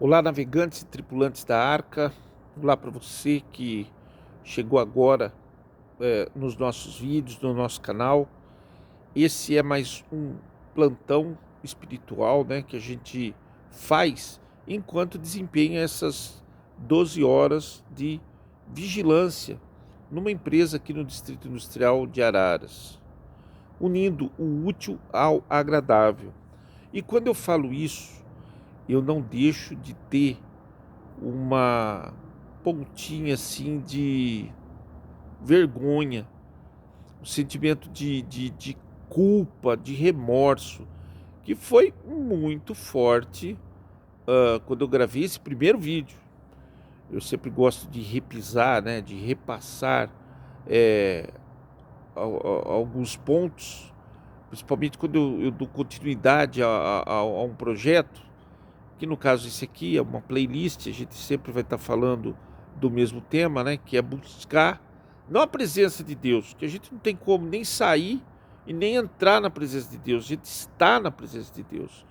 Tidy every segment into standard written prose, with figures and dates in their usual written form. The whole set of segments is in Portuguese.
Olá, navegantes e tripulantes da Arca. Olá para você que chegou agora nos nossos vídeos, no nosso canal. Esse é mais um plantão espiritual, né, que a gente faz enquanto desempenha essas 12 horas de vigilância numa empresa aqui no Distrito Industrial de Araras, unindo o útil ao agradável. E quando eu falo isso, eu não deixo de ter uma pontinha assim de vergonha, um sentimento de culpa, de remorso, que foi muito forte quando eu gravei esse primeiro vídeo. Eu sempre gosto de repisar, né, de repassar eh, alguns pontos, principalmente quando eu dou continuidade a um projeto, que no caso esse aqui é uma playlist. A gente sempre vai estar falando do mesmo tema, né, que é buscar, não a presença de Deus, que a gente não tem como nem sair e nem entrar na presença de Deus, a gente está na presença de Deus,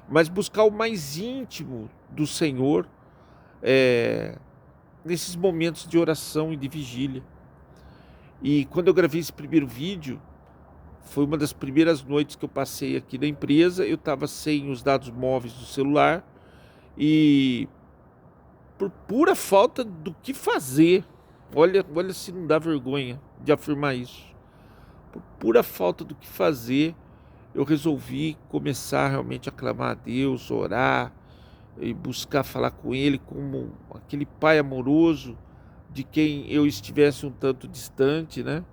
mas buscar o mais íntimo do Senhor, é, nesses momentos de oração e de vigília. E quando eu gravei esse primeiro vídeo, foi uma das primeiras noites que eu passei aqui na empresa. Eu estava sem os dados móveis do celular e, por pura falta do que fazer, olha se não dá vergonha de afirmar isso, por pura falta do que fazer, eu resolvi começar realmente a clamar a Deus, orar e buscar falar com Ele como aquele Pai amoroso de quem eu estivesse um tanto distante, né?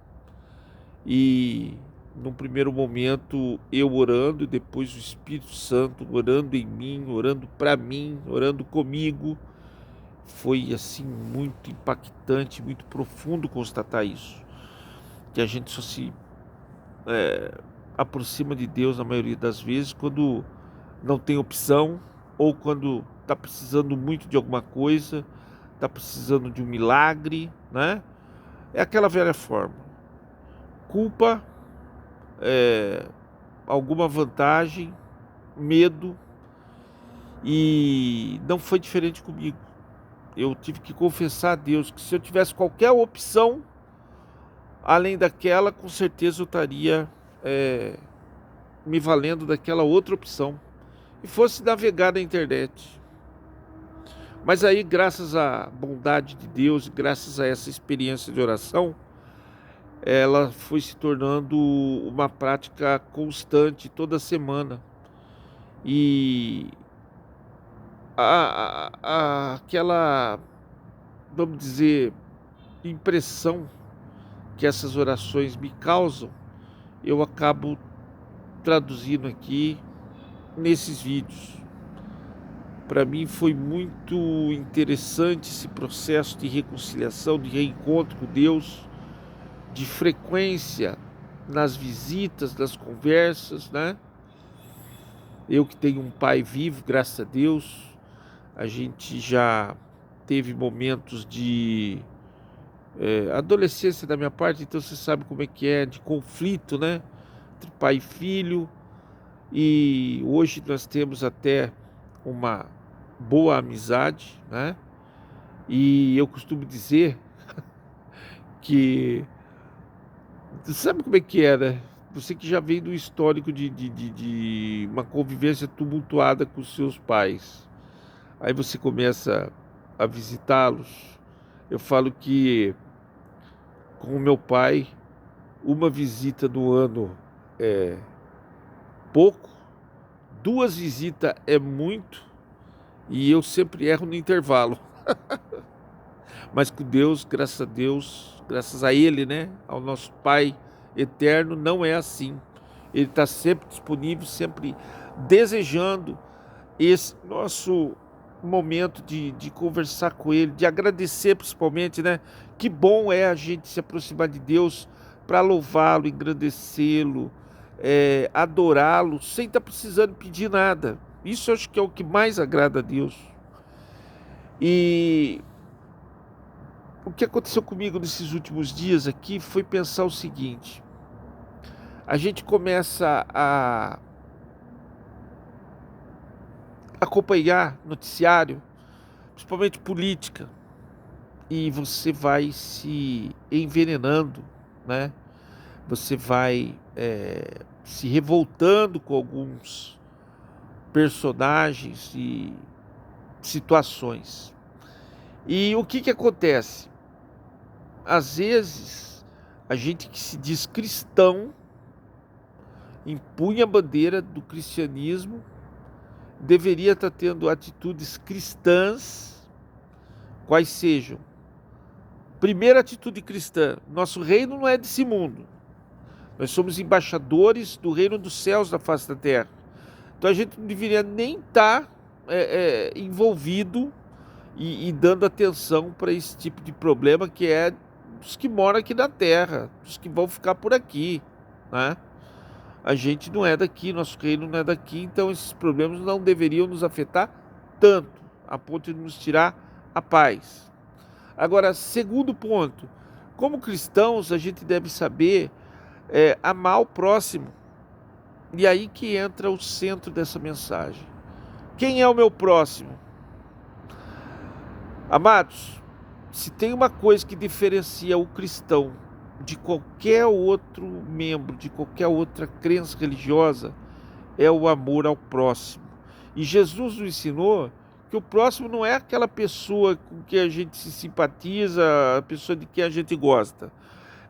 E num primeiro momento eu orando, e depois o Espírito Santo orando em mim, orando para mim, orando comigo. Foi assim muito impactante, muito profundo constatar isso, que a gente só se aproxima de Deus na maioria das vezes quando não tem opção, ou quando está precisando muito de alguma coisa, está precisando de um milagre, né? É aquela velha forma: culpa, alguma vantagem, medo. E não foi diferente comigo. Eu tive que confessar a Deus que se eu tivesse qualquer opção além daquela, com certeza eu estaria me valendo daquela outra opção e fosse navegar na internet. Mas aí, graças à bondade de Deus, graças a essa experiência de oração, ela foi se tornando uma prática constante toda semana. E aquela, vamos dizer, impressão que essas orações me causam, eu acabo traduzindo aqui nesses vídeos. Para mim foi muito interessante esse processo de reconciliação, de reencontro com Deus, de frequência nas visitas, nas conversas, né? Eu que tenho um pai vivo, graças a Deus, a gente já teve momentos de adolescência da minha parte, então você sabe como é que é, de conflito, né? Entre pai e filho. E hoje nós temos até uma boa amizade, né? E eu costumo dizer que, sabe como é que é, né? Você que já veio do histórico de uma convivência tumultuada com seus pais, aí você começa a visitá-los. Eu falo que com o meu pai, uma visita no ano é pouco, duas visitas é muito, e eu sempre erro no intervalo. Mas com Deus, graças a Deus, graças a Ele, né, ao nosso Pai eterno, não é assim. Ele está sempre disponível, sempre desejando esse nosso momento de conversar com Ele, de agradecer principalmente, né? Que bom é a gente se aproximar de Deus para louvá-lo, engrandecê-lo, adorá-lo, sem estar precisando pedir nada. Isso eu acho que é o que mais agrada a Deus. E o que aconteceu comigo nesses últimos dias aqui foi pensar o seguinte: a gente começa a acompanhar noticiário, principalmente política, e você vai se envenenando, né? Você vai se revoltando com alguns personagens e situações. E o que que acontece? Às vezes, a gente que se diz cristão, empunha a bandeira do cristianismo, deveria estar tendo atitudes cristãs, quais sejam. Primeira atitude cristã: nosso reino não é desse mundo. Nós somos embaixadores do reino dos céus na face da terra. Então a gente não deveria nem estar envolvido e dando atenção para esse tipo de problema que é dos que moram aqui na terra, dos que vão ficar por aqui, né? A gente não é daqui, nosso reino não é daqui, então esses problemas não deveriam nos afetar tanto, a ponto de nos tirar a paz. Agora, segundo ponto, como cristãos, a gente deve saber amar o próximo. E aí que entra o centro dessa mensagem. Quem é o meu próximo? Amados, se tem uma coisa que diferencia o cristão de qualquer outro membro, de qualquer outra crença religiosa, é o amor ao próximo. E Jesus nos ensinou que o próximo não é aquela pessoa com quem a gente se simpatiza, a pessoa de quem a gente gosta.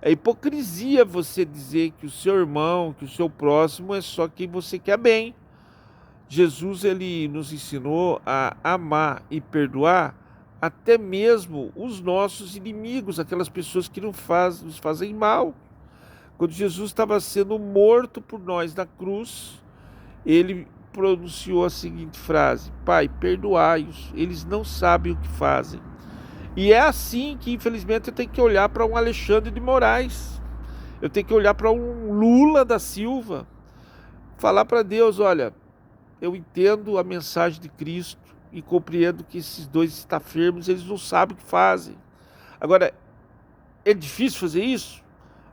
É hipocrisia você dizer que o seu irmão, que o seu próximo é só quem você quer bem. Jesus, ele nos ensinou a amar e perdoar até mesmo os nossos inimigos, aquelas pessoas que nos fazem mal. Quando Jesus estava sendo morto por nós na cruz, ele pronunciou a seguinte frase: Pai, perdoai-os, eles não sabem o que fazem. E é assim que, infelizmente, eu tenho que olhar para um Alexandre de Moraes, eu tenho que olhar para um Lula da Silva, falar para Deus: olha, eu entendo a mensagem de Cristo e compreendo que esses dois estafermos, eles não sabem o que fazem. Agora, é difícil fazer isso?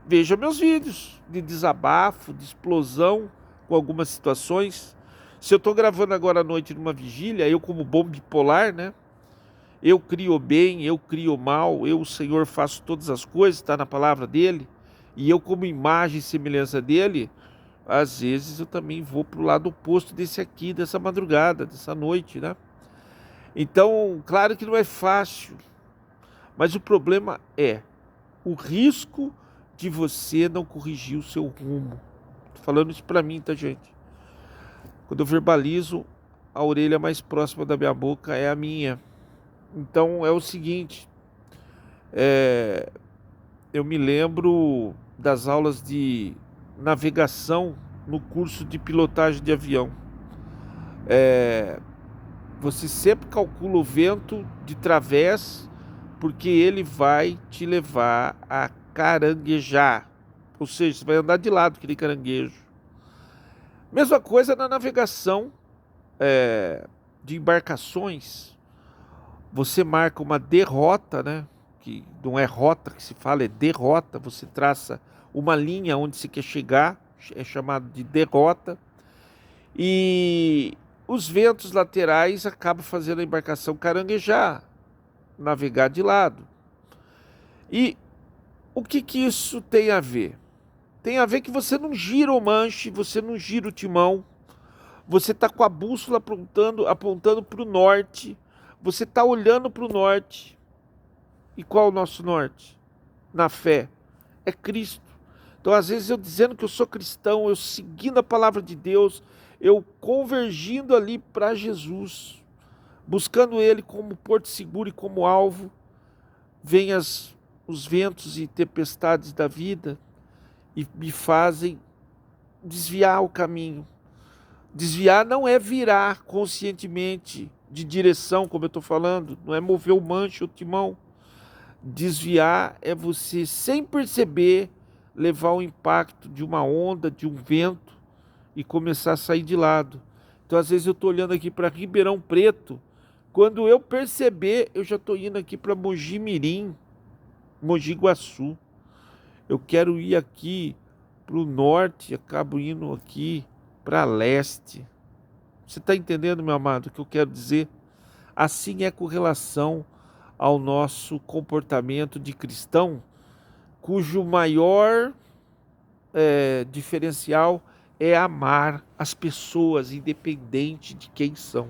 Veja meus vídeos de desabafo, de explosão com algumas situações. Se eu estou gravando agora à noite numa vigília, eu como bom bipolar, né? Eu crio o bem, eu crio o mal, eu, o Senhor, faço todas as coisas, está na palavra dele, e eu como imagem e semelhança dele, às vezes eu também vou para o lado oposto desse aqui, dessa madrugada, dessa noite, né? Então, claro que não é fácil, mas o problema é o risco de você não corrigir o seu rumo. Tô falando isso para mim, tá, gente? Quando eu verbalizo, a orelha mais próxima da minha boca é a minha. Então é o seguinte, eu me lembro das aulas de navegação no curso de pilotagem de avião. Você sempre calcula o vento de través, porque ele vai te levar a caranguejar. Ou seja, você vai andar de lado, aquele caranguejo. Mesma coisa na navegação de embarcações. Você marca uma derrota, né? Que não é rota que se fala, é derrota. Você traça uma linha onde se quer chegar, é chamado de derrota. E os ventos laterais acabam fazendo a embarcação caranguejar, navegar de lado. E o que que isso tem a ver? Tem a ver que você não gira o manche, você não gira o timão, você está com a bússola apontando para o norte, você está olhando para o norte. E qual é o nosso norte? Na fé. É Cristo. Então, às vezes, eu dizendo que eu sou cristão, eu seguindo a palavra de Deus, eu convergindo ali para Jesus, buscando Ele como porto seguro e como alvo, vêm os ventos e tempestades da vida e me fazem desviar o caminho. Desviar não é virar conscientemente de direção, como eu estou falando, não é mover o manche ou o timão. Desviar é você, sem perceber, levar o impacto de uma onda, de um vento e começar a sair de lado. Então, às vezes, eu estou olhando aqui para Ribeirão Preto, quando eu perceber, eu já estou indo aqui para Mogi Mirim, Mogi Guaçu. Eu quero ir aqui para o norte, acabo indo aqui para leste. Você está entendendo, meu amado, o que eu quero dizer? Assim é com relação ao nosso comportamento de cristão, cujo maior diferencial é amar as pessoas, independente de quem são.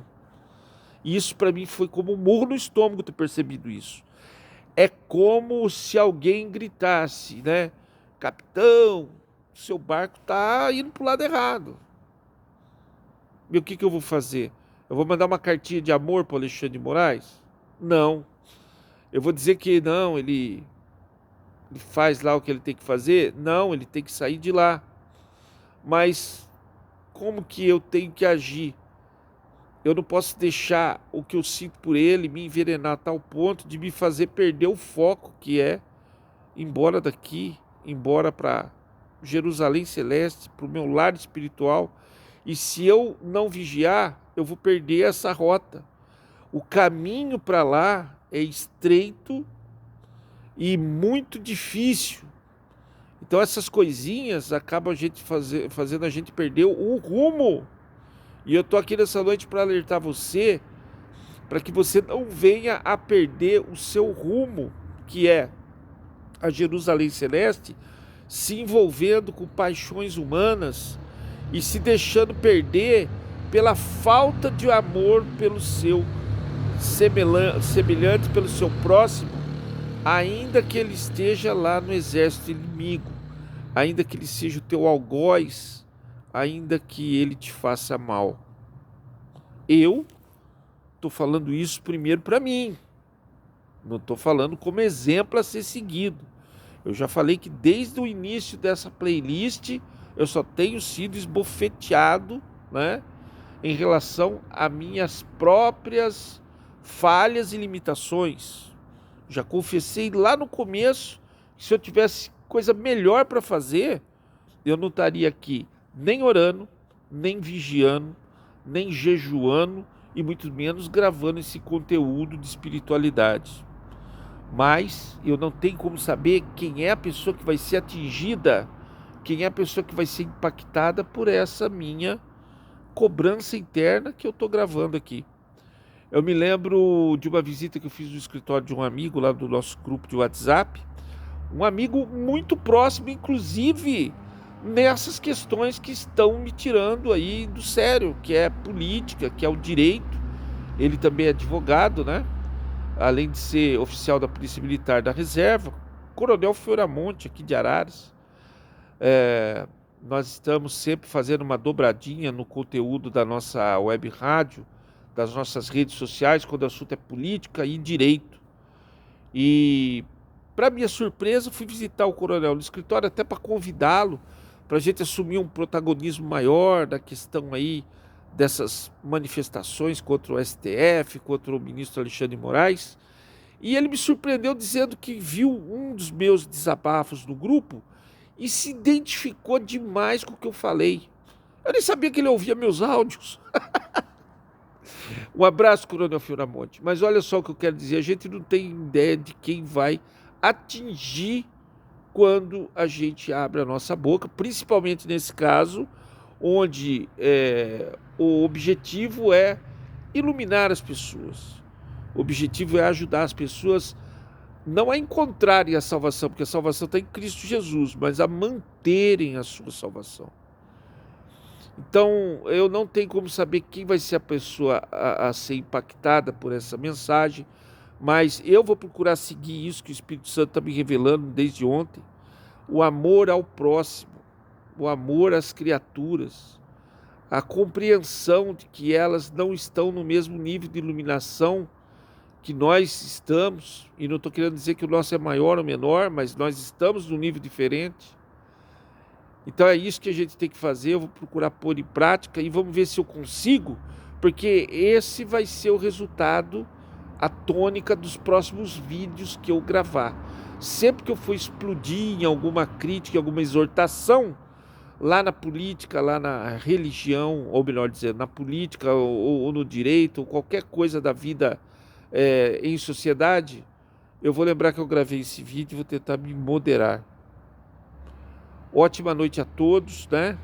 E isso para mim foi como um murro no estômago ter percebido isso. É como se alguém gritasse, né? Capitão, seu barco está indo para o lado errado. E o que eu vou fazer? Eu vou mandar uma cartinha de amor para o Alexandre de Moraes? Não. Eu vou dizer que não, ele faz lá o que ele tem que fazer? Não, ele tem que sair de lá. Mas como que eu tenho que agir? Eu não posso deixar o que eu sinto por ele me envenenar a tal ponto de me fazer perder o foco, que é ir embora daqui, ir embora para Jerusalém Celeste, para o meu lar espiritual. E se eu não vigiar, eu vou perder essa rota. O caminho para lá é estreito e muito difícil. Então essas coisinhas acabam fazendo a gente perder o rumo. E eu estou aqui nessa noite para alertar você, para que você não venha a perder o seu rumo, que é a Jerusalém Celeste, se envolvendo com paixões humanas e se deixando perder pela falta de amor pelo seu semelhante, pelo seu próximo, ainda que ele esteja lá no exército inimigo, ainda que ele seja o teu algoz, ainda que ele te faça mal. Eu estou falando isso primeiro para mim, não estou falando como exemplo a ser seguido. Eu já falei que desde o início dessa playlist eu só tenho sido esbofeteado, né, em relação a minhas próprias falhas e limitações. Já confessei lá no começo que se eu tivesse coisa melhor para fazer, eu não estaria aqui nem orando, nem vigiando, nem jejuando e muito menos gravando esse conteúdo de espiritualidade. Mas eu não tenho como saber quem é a pessoa que vai ser atingida, quem é a pessoa que vai ser impactada por essa minha cobrança interna que eu estou gravando aqui. Eu me lembro de uma visita que eu fiz no escritório de um amigo lá do nosso grupo de WhatsApp, um amigo muito próximo, inclusive nessas questões que estão me tirando aí do sério, que é política, que é o direito. Ele também é advogado, né? Além de ser oficial da Polícia Militar da Reserva, Coronel Fioramonte, aqui de Araras. Nós estamos sempre fazendo uma dobradinha no conteúdo da nossa web rádio, das nossas redes sociais, quando o assunto é política e direito. E, para minha surpresa, fui visitar o coronel no escritório até para convidá-lo, para a gente assumir um protagonismo maior da questão aí dessas manifestações contra o STF, contra o ministro Alexandre de Moraes. E ele me surpreendeu dizendo que viu um dos meus desabafos no grupo e se identificou demais com o que eu falei. Eu nem sabia que ele ouvia meus áudios. Um abraço, Coronel Fioramonte. Mas olha só o que eu quero dizer, a gente não tem ideia de quem vai atingir quando a gente abre a nossa boca, principalmente nesse caso, onde o objetivo é iluminar as pessoas. O objetivo é ajudar as pessoas não a encontrarem a salvação, porque a salvação está em Cristo Jesus, mas a manterem a sua salvação. Então, eu não tenho como saber quem vai ser a pessoa a ser impactada por essa mensagem, mas eu vou procurar seguir isso que o Espírito Santo está me revelando desde ontem. O amor ao próximo, o amor às criaturas, a compreensão de que elas não estão no mesmo nível de iluminação que nós estamos, e não estou querendo dizer que o nosso é maior ou menor, mas nós estamos num nível diferente. Então é isso que a gente tem que fazer, eu vou procurar pôr em prática e vamos ver se eu consigo, porque esse vai ser o resultado, a tônica dos próximos vídeos que eu gravar. Sempre que eu for explodir em alguma crítica, em alguma exortação, lá na política, lá na religião, ou melhor dizendo, na política ou no direito, ou qualquer coisa da vida em sociedade, eu vou lembrar que eu gravei esse vídeo e vou tentar me moderar. Ótima noite a todos, né?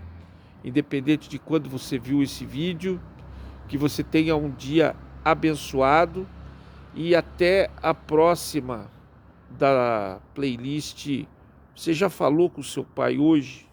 Independente de quando você viu esse vídeo. Que você tenha um dia abençoado e até a próxima da playlist. Você já falou com o seu pai hoje?